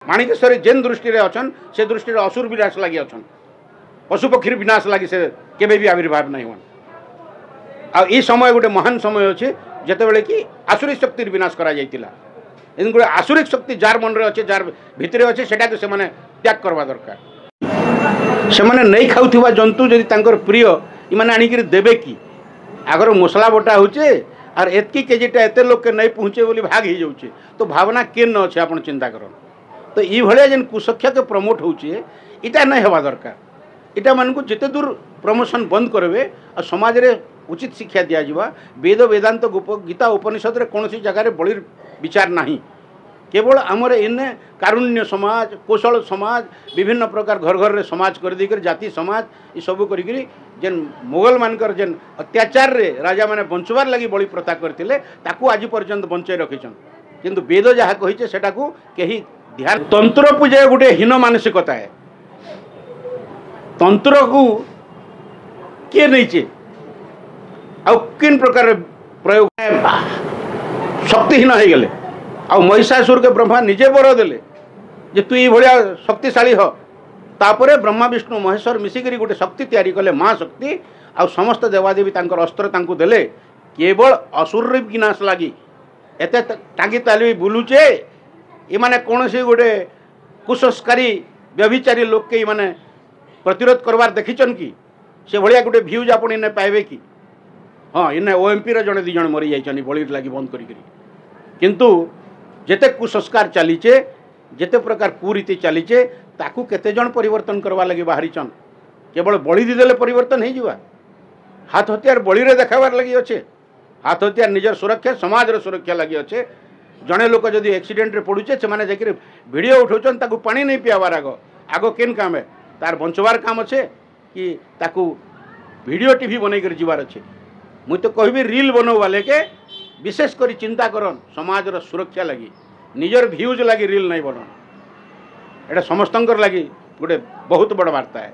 माणिकेश्वरी जेन दृष्टि अच्छन से दृष्टि असुर विनाश लगी अच्छन पशुपक्षी विनाश लगी से केवे भी आविर्भाव नहीं हुआ आ समय गोटे महान समय अच्छे जिते कि आसुरी शक्ति विनाश करा गोटे आसुरिक शक्ति जार मन में अच्छे जार भितर अच्छे से त्याग करवा दरकार से नहीं खाऊा जंतु जदि प्रिय इमाने आणिक देवे कि आगर मसला बटा होचे और एतकी केजीटा एत लोक नहीं पहुँचे बोली भाग हो जाऊे तो भावना केन अच्छे आप चिंता कर तो ये जेन कुशिक्षा के प्रमोट होचे इटा नहीं हवा दरकार इटा मान को जिते दूर प्रमोशन बंद करेंगे और समाज रे उचित शिक्षा दि जावा वेद वेदांत गीता उपनिषद रे कौन सी जगार बड़ी विचार नहीं केवल आमर इन्ने कारुण्य समाज कौशल समाज विभिन्न प्रकार घर घर रे समाज कर देकर जाति समाज ये सब करी जेन मुगल मानकर जेन अत्याचार रे राजा माने बंचवार लगी बड़ी प्रथा करथिले ताकू आज पर्यंत बंचाई रखिछन किंतु वेद जहाँ कहिछे सेटाकू केही ध्यान तंत्र पूजा गोटे हीन मानसिकता है तंत्र को किए नहीं आउ किन प्रकार प्रयोग शक्तिहीन हो गले आ महिषासुर के ब्रह्मा निजे बर देले जे तू ये शक्तिशाली हो तापरे ब्रह्मा विष्णु महेश्वर मिसिक गोटे शक्ति तैयारी कले माँ शक्ति आ समस्त देवादेवी तांकर अस्त्र तांको देले केवल असुर विनाश लगी एत टांगी ताली बुलुचे इमाने कौन सी गोटे कुसंस्कारी व्यभिचारी लोक के इमाने प्रतिरोध करवार देखीचन कि से भाया गोटे भ्यूज आपण इन्हें पाइबे कि हाँ इन्हें ओएमपी रे जड़े दिज मरी जाइछन बलि लगी बंद करी किंतु जेते कुसंस्कार चलीचे जेते प्रकार कुरीति चलीचे ताकू केते जन परिवर्तन करवा लगी बाहरीचन केवल बलि देदेले परिवर्तन हो जावा हाथ हथियार बलि रे देखाबार लगी अच्छे हाथ हथियार निजर सुरक्षा समाज रे सुरक्षा लगी अच्छे जड़े लोक जदि एक्सीडेंट रे पड़ुचे से माने जाकर वीडियो उठाउछन ताकू पानी नहीं पियाबार आगो केन काम है तार बंचवार काम अच्छे कि ताकू वीडियो टीवी बनईकर जीवार अच्छे मुझे तो कहबी रील बनवा लेके विशेष करी चिंता करन समाज रो सुरक्षा लगी निजर भ्यूज लगी रील नहीं बनन एटा समस्तंकर लगी गोटे बहुत बड़ वार्ता है।